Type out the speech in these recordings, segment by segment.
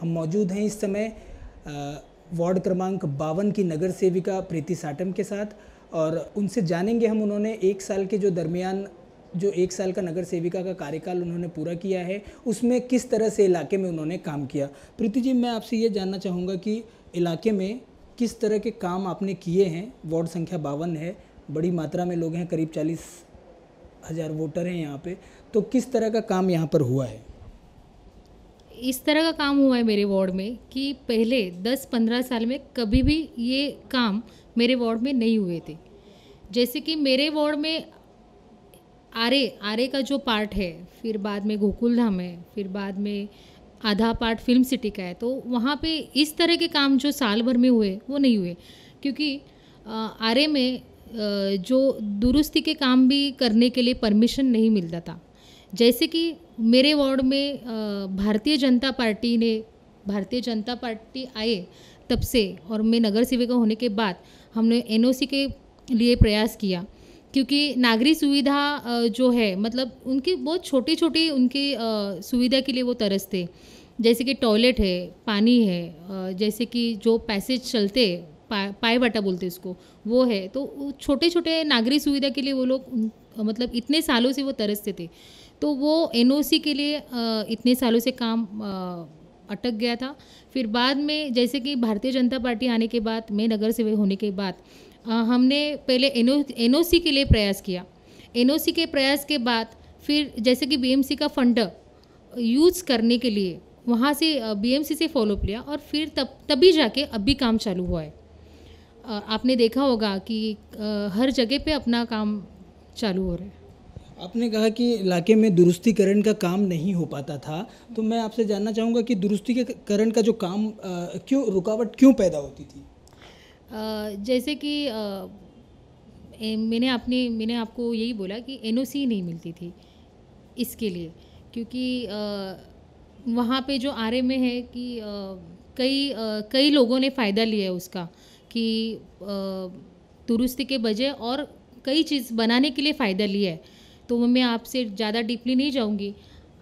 हम मौजूद हैं इस समय वार्ड क्रमांक 52 की नगर सेविका प्रीति साटम के साथ और उनसे जानेंगे हम उन्होंने 1 साल के जो दरमियान जो 1 साल का नगर सेविका का कार्यकाल उन्होंने पूरा किया है उसमें किस तरह से इलाके में उन्होंने काम किया। प्रीति जी, मैं आपसे ये जानना चाहूँगा कि इलाके में किस तरह के काम आपने किए हैं। वार्ड संख्या 52 है, बड़ी मात्रा में लोग हैं, करीब 40,000 वोटर हैं यहाँ पे, तो किस तरह का काम यहाँ पर हुआ है? इस तरह का काम हुआ है मेरे वार्ड में कि पहले 10-15 साल में कभी भी ये काम मेरे वार्ड में नहीं हुए थे। जैसे कि मेरे वार्ड में आरे का जो पार्ट है, फिर बाद में गोकुलधाम है, फिर बाद में आधा पार्ट फिल्म सिटी का है, तो वहाँ पे इस तरह के काम जो साल भर में हुए वो नहीं हुए, क्योंकि आरे में जो दुरुस्ती के काम भी करने के लिए परमिशन नहीं मिलता था। जैसे कि मेरे वार्ड में भारतीय जनता पार्टी आए तब से, और मैं नगर सेविका होने के बाद हमने एनओसी के लिए प्रयास किया, क्योंकि नागरिक सुविधा जो है, मतलब उनकी बहुत छोटी छोटी उनकी सुविधा के लिए वो तरसते, जैसे कि टॉयलेट है, पानी है, जैसे कि जो पैसेज चलते पाए बाटा बोलते इसको, वो है। तो छोटे छोटे नागरिक सुविधा के लिए वो लोग मतलब इतने सालों से वो तरसते थे, तो वो एनओसी के लिए इतने सालों से काम अटक गया था। फिर बाद में जैसे कि भारतीय जनता पार्टी आने के बाद, मैं नगर सेवक होने के बाद, हमने पहले एनओसी के लिए प्रयास किया। एनओसी के प्रयास के बाद फिर जैसे कि बीएमसी का फंड यूज़ करने के लिए वहाँ से बीएमसी से फॉलोअप लिया, और फिर तभी जाके अभी काम चालू हुआ है। आपने देखा होगा कि हर जगह पे अपना काम चालू हो रहा है। आपने कहा कि इलाके में दुरुस्तीकरण का काम नहीं हो पाता था, तो मैं आपसे जानना चाहूँगा कि दुरुस्तीकरण का जो काम रुकावट क्यों पैदा होती थी? जैसे कि मैंने आपको यही बोला कि एनओसी नहीं मिलती थी इसके लिए, क्योंकि वहाँ पे जो आरए में है कि कई लोगों ने फ़ायदा लिया है उसका, कि दुरुस्ती के बजाय और कई चीज़ बनाने के लिए फ़ायदा लिया है। तो मैं आपसे ज़्यादा डीपली नहीं जाऊँगी,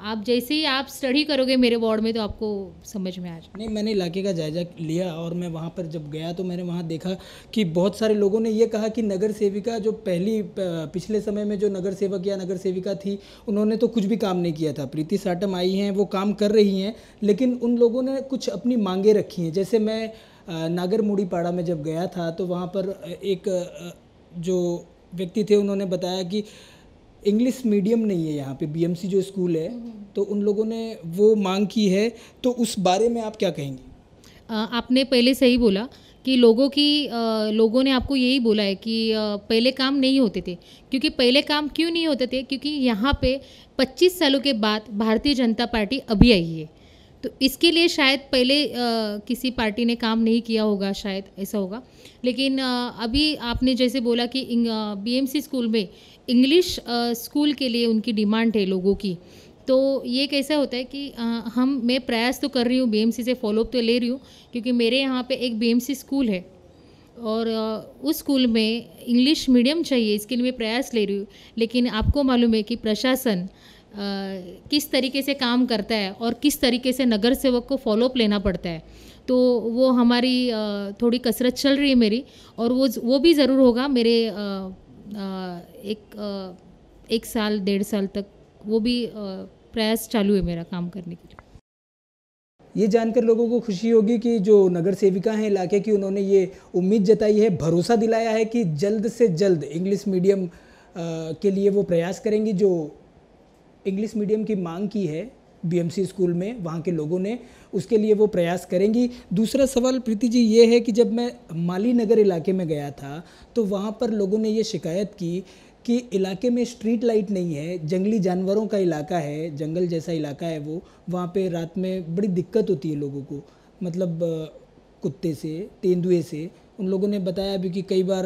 आप जैसे ही आप स्टडी करोगे मेरे वार्ड में तो आपको समझ में आ जाए। नहीं, मैंने इलाके का जायज़ा लिया और मैं वहाँ पर जब गया तो मैंने वहाँ देखा कि बहुत सारे लोगों ने ये कहा कि नगर सेविका जो पिछले समय में जो नगर सेवक या नगर सेविका थी, उन्होंने तो कुछ भी काम नहीं किया था। प्रीति साटम आई हैं, वो काम कर रही हैं, लेकिन उन लोगों ने कुछ अपनी मांगें रखी हैं। जैसे मैं नागर मुड़ीपाड़ा में जब गया था तो वहाँ पर एक जो व्यक्ति थे, उन्होंने बताया कि इंग्लिश मीडियम नहीं है यहाँ पे, बीएमसी जो स्कूल है, तो उन लोगों ने वो मांग की है। तो उस बारे में आप क्या कहेंगी? आपने पहले सही बोला कि लोगों ने आपको यही बोला है कि पहले काम नहीं होते थे, क्योंकि पहले काम क्यों नहीं होते थे, क्योंकि यहाँ पे 25 सालों के बाद भारतीय जनता पार्टी अभी आई है, तो इसके लिए शायद पहले किसी पार्टी ने काम नहीं किया होगा, शायद ऐसा होगा। लेकिन अभी आपने जैसे बोला कि बीएमसी स्कूल में इंग्लिश स्कूल के लिए उनकी डिमांड है लोगों की, तो ये कैसा होता है कि मैं प्रयास तो कर रही हूँ, बीएमसी से फॉलोअप तो ले रही हूँ, क्योंकि मेरे यहाँ पे एक बीएमसी स्कूल है और उस स्कूल में इंग्लिश मीडियम चाहिए, इसके लिए मैं प्रयास ले रही हूँ। लेकिन आपको मालूम है कि प्रशासन किस तरीके से काम करता है और किस तरीके से नगर सेवक को फॉलोअप लेना पड़ता है, तो वो हमारी थोड़ी कसरत चल रही है मेरी, और वो भी ज़रूर होगा मेरे एक साल 1.5 साल तक, वो भी प्रयास चालू है मेरा काम करने के लिए। ये जानकर लोगों को खुशी होगी कि जो नगर सेविका हैं इलाके की, उन्होंने ये उम्मीद जताई है, भरोसा दिलाया है कि जल्द से जल्द इंग्लिश मीडियम के लिए वो प्रयास करेंगी। जो इंग्लिश मीडियम की मांग की है बीएमसी स्कूल में वहाँ के लोगों ने, उसके लिए वो प्रयास करेंगी। दूसरा सवाल प्रीति जी ये है कि जब मैं माली नगर इलाके में गया था तो वहाँ पर लोगों ने ये शिकायत की कि इलाके में स्ट्रीट लाइट नहीं है, जंगली जानवरों का इलाका है, जंगल जैसा इलाका है वो, वहाँ पे रात में बड़ी दिक्कत होती है लोगों को, मतलब कुत्ते से, तेंदुए से। उन लोगों ने बताया भी कि कई बार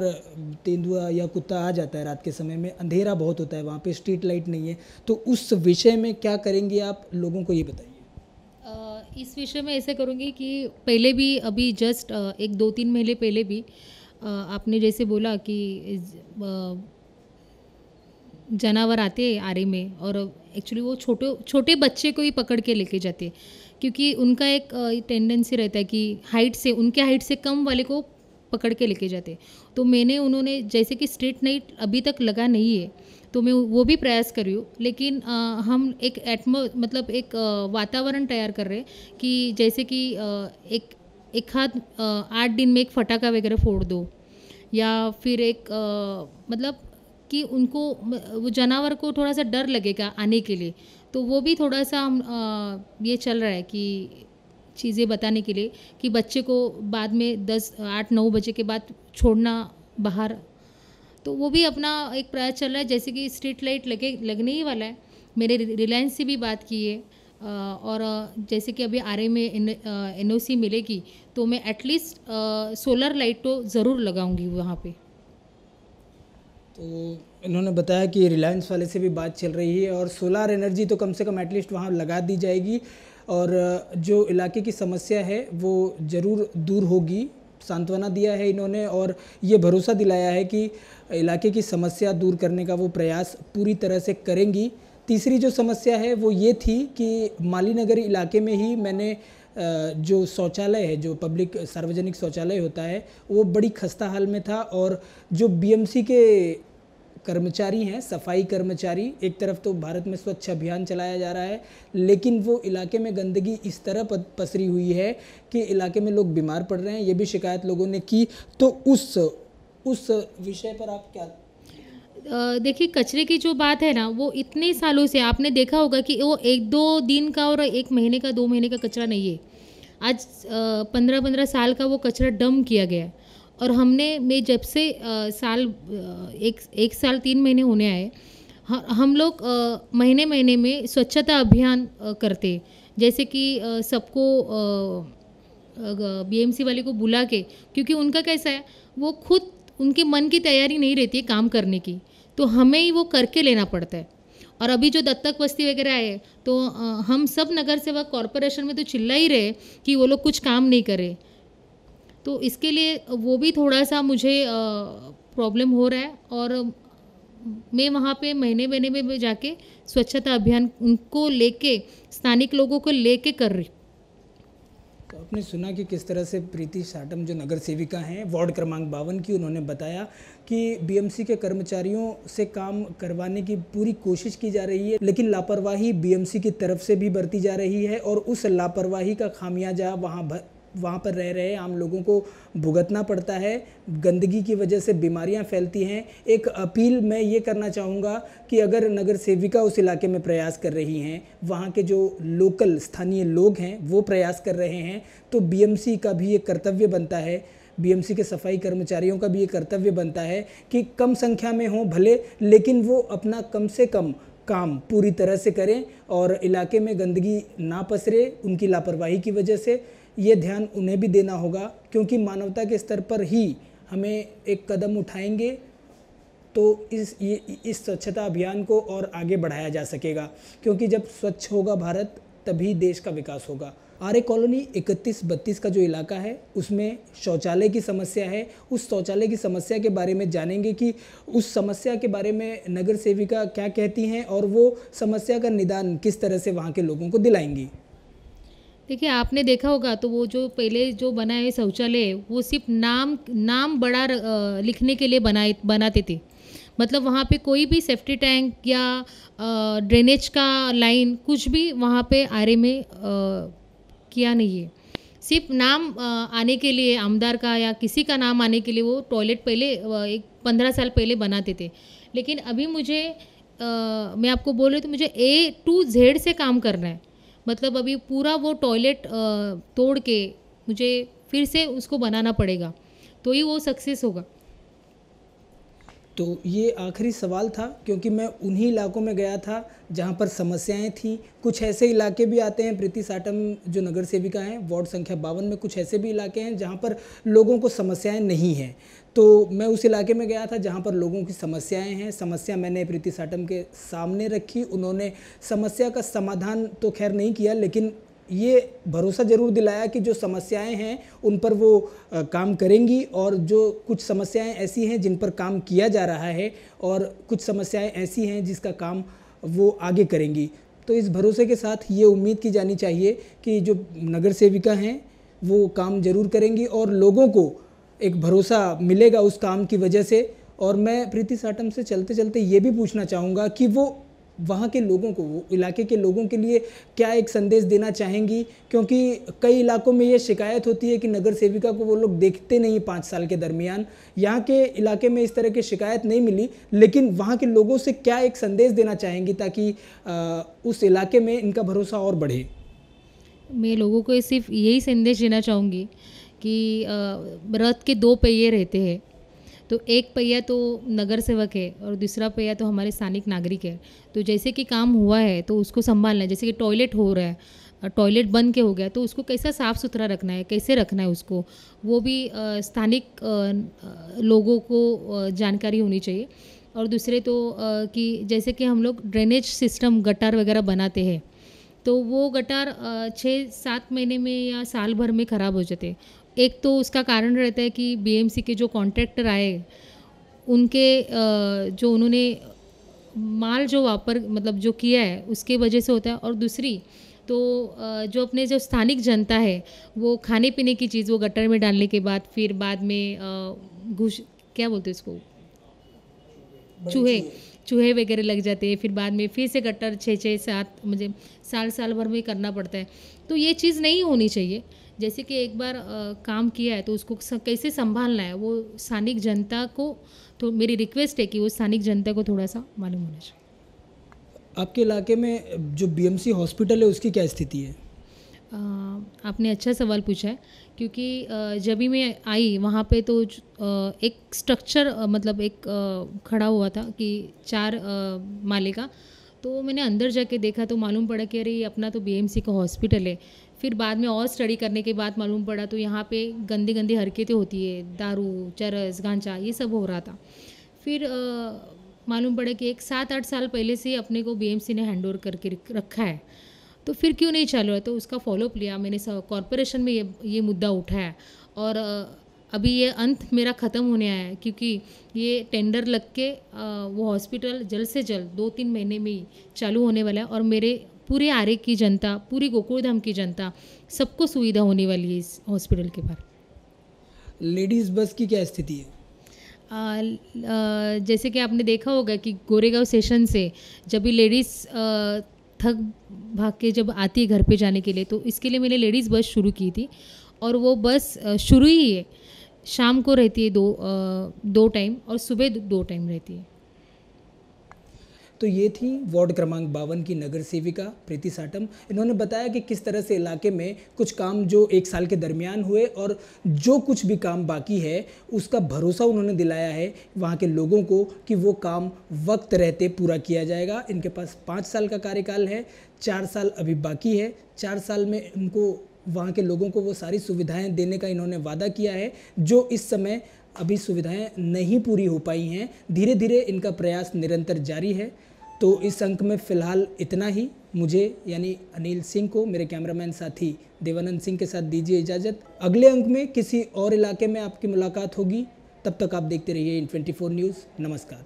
तेंदुआ या कुत्ता आ जाता है रात के समय में, अंधेरा बहुत होता है वहाँ पे, स्ट्रीट लाइट नहीं है। तो उस विषय में क्या करेंगे आप, लोगों को ये बताइए। इस विषय में ऐसे करूँगी कि पहले भी, अभी जस्ट 1-2-3 महीने पहले भी आपने जैसे बोला कि जानवर आते हैं आरे में, और एक्चुअली वो छोटे बच्चे को ही पकड़ के लेके जाते, क्योंकि उनका एक टेंडेंसी रहता है कि उनके हाइट से कम वाले को पकड़ के लेके जाते। तो उन्होंने जैसे कि स्ट्रीट नाइट अभी तक लगा नहीं है, तो मैं वो भी प्रयास कर रही हूँ, लेकिन हम एक मतलब एक वातावरण तैयार कर रहे हैं कि जैसे कि एक हाथ 8 दिन में एक फटाका वगैरह फोड़ दो, या फिर एक मतलब कि उनको वो जानवर को थोड़ा सा डर लगेगा आने के लिए। तो वो भी थोड़ा सा हम ये चल रहा है कि चीज़ें बताने के लिए कि बच्चे को बाद में 8-9 बजे के बाद छोड़ना बाहर। तो वो भी अपना एक प्रयास चल रहा है। जैसे कि स्ट्रीट लाइट लगने ही वाला है, मेरे रिलायंस से भी बात की है, और जैसे कि अभी आरए में एनओसी मिलेगी तो मैं एटलीस्ट सोलर लाइट तो ज़रूर लगाऊंगी वहाँ पे। तो इन्होंने बताया कि रिलायंस वाले से भी बात चल रही है और सोलार एनर्जी तो कम से कम एटलीस्ट वहाँ लगा दी जाएगी, और जो इलाके की समस्या है वो ज़रूर दूर होगी। सांत्वना दिया है इन्होंने और ये भरोसा दिलाया है कि इलाके की समस्या दूर करने का वो प्रयास पूरी तरह से करेंगी। तीसरी जो समस्या है वो ये थी कि माली नगर इलाके में ही मैंने जो शौचालय है, जो पब्लिक सार्वजनिक शौचालय होता है, वो बड़ी खस्ता हाल में था, और जो बीएमसी के कर्मचारी हैं, सफाई कर्मचारी, एक तरफ तो भारत में स्वच्छ अभियान चलाया जा रहा है, लेकिन वो इलाके में गंदगी इस तरह पसरी हुई है कि इलाके में लोग बीमार पड़ रहे हैं। ये भी शिकायत लोगों ने की। तो उस विषय पर आप क्या? देखिए, कचरे की जो बात है ना, वो इतने सालों से आपने देखा होगा कि वो 1-2 दिन का और 1 महीने का 2 महीने का कचरा नहीं है। आज 15-15 साल का वो कचरा डंप किया गया है। और मैं जब से एक साल 3 महीने होने आए, हम लोग महीने महीने में स्वच्छता अभियान करते, जैसे कि सबको बीएमसी वाले को बुला के, क्योंकि उनका कैसा है, वो खुद उनके मन की तैयारी नहीं रहती है काम करने की, तो हमें ही वो करके लेना पड़ता है। और अभी जो दत्तक बस्ती वगैरह है, तो हम सब नगर सेवक कॉरपोरेशन में तो चिल्ला ही रहे कि वो लोग कुछ काम नहीं करे। तो इसके लिए वो भी थोड़ा सा मुझे प्रॉब्लम हो रहा है, और मैं वहाँ पे महीने महीने में जाके स्वच्छता अभियान उनको लेके, स्थानिक लोगों को लेके कर रही। तो आपने सुना कि किस तरह से प्रीति साटम जो नगर सेविका हैं वार्ड क्रमांक 52 की, उन्होंने बताया कि बीएमसी के कर्मचारियों से काम करवाने की पूरी कोशिश की जा रही है, लेकिन लापरवाही बीएमसी की तरफ से भी बरती जा रही है, और उस लापरवाही का खामियाजा वहाँ पर रह रहे आम लोगों को भुगतना पड़ता है। गंदगी की वजह से बीमारियां फैलती हैं। एक अपील मैं ये करना चाहूँगा कि अगर नगर सेविका उस इलाके में प्रयास कर रही हैं, वहाँ के जो लोकल स्थानीय लोग हैं वो प्रयास कर रहे हैं, तो बीएमसी का भी ये कर्तव्य बनता है, बीएमसी के सफाई कर्मचारियों का भी ये कर्तव्य बनता है कि कम संख्या में हों भले, लेकिन वो अपना कम से कम काम पूरी तरह से करें और इलाके में गंदगी ना पसरे उनकी लापरवाही की वजह से। ये ध्यान उन्हें भी देना होगा, क्योंकि मानवता के स्तर पर ही हमें एक कदम उठाएंगे तो इस स्वच्छता अभियान को और आगे बढ़ाया जा सकेगा, क्योंकि जब स्वच्छ होगा भारत तभी देश का विकास होगा। आर्य कॉलोनी 31-32 का जो इलाका है उसमें शौचालय की समस्या है। उस शौचालय की समस्या के बारे में जानेंगे कि उस समस्या के बारे में नगर सेविका क्या कहती हैं और वो समस्या का निदान किस तरह से वहाँ के लोगों को दिलाएंगी। देखिए, आपने देखा होगा तो वो जो पहले जो बनाए शौचालय, वो सिर्फ नाम बड़ा लिखने के लिए बनाते थे। मतलब वहाँ पे कोई भी सेफ्टी टैंक या ड्रेनेज का लाइन कुछ भी वहाँ पे आरे में किया नहीं है। सिर्फ नाम आने के लिए, आमदार का या किसी का नाम आने के लिए वो टॉयलेट पहले 15 साल पहले बनाते थे। लेकिन अभी मैं आपको बोल रही, तो मुझे A to Z से काम करना है। मतलब अभी पूरा वो टॉयलेट तोड़ के मुझे फिर से उसको बनाना पड़ेगा, तो ही वो सक्सेस होगा। तो ये आखिरी सवाल था, क्योंकि मैं उन्हीं इलाकों में गया था जहाँ पर समस्याएं थी। कुछ ऐसे इलाके भी आते हैं, प्रीति साटम जो नगर सेविका हैं वार्ड संख्या 52 में, कुछ ऐसे भी इलाके हैं जहाँ पर लोगों को समस्याएं नहीं हैं। तो मैं उस इलाके में गया था जहाँ पर लोगों की समस्याएं हैं। समस्या मैंने प्रीति साटम के सामने रखी, उन्होंने समस्या का समाधान तो खैर नहीं किया, लेकिन ये भरोसा ज़रूर दिलाया कि जो समस्याएं हैं उन पर वो काम करेंगी, और जो कुछ समस्याएं ऐसी हैं जिन पर काम किया जा रहा है और कुछ समस्याएं ऐसी हैं जिसका काम वो आगे करेंगी। तो इस भरोसे के साथ ये उम्मीद की जानी चाहिए कि जो नगर सेविका हैं वो काम ज़रूर करेंगी और लोगों को एक भरोसा मिलेगा उस काम की वजह से। और मैं प्रीति साटम से चलते चलते ये भी पूछना चाहूँगा कि वो वहाँ के लोगों को, वो इलाके के लोगों के लिए क्या एक संदेश देना चाहेंगी, क्योंकि कई इलाकों में ये शिकायत होती है कि नगर सेविका को वो लोग देखते नहीं 5 साल के दरमियान। यहाँ के इलाके में इस तरह की शिकायत नहीं मिली, लेकिन वहाँ के लोगों से क्या एक संदेश देना चाहेंगी ताकि उस इलाके में इनका भरोसा और बढ़े? मैं लोगों को सिर्फ यही संदेश देना चाहूँगी कि रथ के 2 पहिए रहते हैं, तो एक पहिया तो नगर सेवक है और दूसरा पहिया तो हमारे स्थानिक नागरिक है। तो जैसे कि काम हुआ है तो उसको संभालना है, जैसे कि टॉयलेट हो रहा है, टॉयलेट बन के हो गया तो उसको कैसा साफ़ सुथरा रखना है, कैसे रखना है उसको, वो भी स्थानिक लोगों को जानकारी होनी चाहिए। और दूसरे तो कि जैसे कि हम लोग ड्रेनेज सिस्टम गटार वगैरह बनाते हैं तो वो गटार 6-7 महीने में या साल भर में ख़राब हो जाते। एक तो उसका कारण रहता है कि बीएमसी के जो कॉन्ट्रैक्टर आए उनके जो उन्होंने माल जो मतलब जो किया है उसके वजह से होता है। और दूसरी तो जो अपने जो स्थानिक जनता है वो खाने पीने की चीज़ वो गटर में डालने के बाद फिर बाद में घुस क्या बोलते हैं उसको, चूहे वगैरह लग जाते हैं, फिर बाद में फिर से गटर 6-7 मुझे साल भर में करना पड़ता है। तो ये चीज़ नहीं होनी चाहिए। जैसे कि एक बार काम किया है तो उसको कैसे संभालना है वो स्थानिक जनता को, तो मेरी रिक्वेस्ट है कि वो स्थानिक जनता को थोड़ा सा मालूम होना चाहिए। आपके इलाके में जो बीएमसी हॉस्पिटल है उसकी क्या स्थिति है? आपने अच्छा सवाल पूछा है, क्योंकि जब भी मैं आई वहाँ पे तो एक स्ट्रक्चर मतलब एक खड़ा हुआ था कि 4 माले का। तो मैंने अंदर जाके देखा तो मालूम पड़ा कि अरे ये अपना तो बीएमसी का हॉस्पिटल है। फिर बाद में और स्टडी करने के बाद मालूम पड़ा तो यहाँ पे गंदी गंदी हरकतें होती है, दारू, चरस, गांजा ये सब हो रहा था। फिर मालूम पड़ा कि एक 7-8 साल पहले से अपने को बीएमसी ने हैंड ओवर करके रखा है, तो फिर क्यों नहीं चालू है। तो उसका फॉलोअप लिया मैंने, कॉरपोरेशन में ये मुद्दा उठाया और अभी ये अंत मेरा ख़त्म होने आया है, क्योंकि ये टेंडर लग के वो हॉस्पिटल जल्द से जल्द 2-3 महीने में ही चालू होने वाला है और मेरे पूरे आरे की जनता, पूरी गोकुलधाम की जनता, सबको सुविधा होने वाली है इस हॉस्पिटल के बारे। लेडीज़ बस की क्या स्थिति है? जैसे कि आपने देखा होगा कि गोरेगांव स्टेशन से जब भी लेडीज़ थक भाग के जब आती है घर पे जाने के लिए, तो इसके लिए मैंने लेडीज़ बस शुरू की थी और वो बस शुरू ही है, शाम को रहती है 2 टाइम और सुबह 2 टाइम रहती है। तो ये थी वार्ड क्रमांक 52 की नगर सेविका प्रीति साटम। इन्होंने बताया कि किस तरह से इलाके में कुछ काम जो 1 साल के दरमियान हुए और जो कुछ भी काम बाकी है उसका भरोसा उन्होंने दिलाया है वहाँ के लोगों को कि वो काम वक्त रहते पूरा किया जाएगा। इनके पास 5 साल का कार्यकाल है, 4 साल अभी बाकी है। 4 साल में उनको वहाँ के लोगों को वो सारी सुविधाएँ देने का इन्होंने वादा किया है, जो इस समय अभी सुविधाएं नहीं पूरी हो पाई हैं। धीरे धीरे इनका प्रयास निरंतर जारी है। तो इस अंक में फ़िलहाल इतना ही। मुझे यानी अनिल सिंह को, मेरे कैमरामैन साथी देवानंद सिंह के साथ दीजिए इजाज़त। अगले अंक में किसी और इलाके में आपकी मुलाकात होगी। तब तक आप देखते रहिए इन 24 न्यूज़। नमस्कार।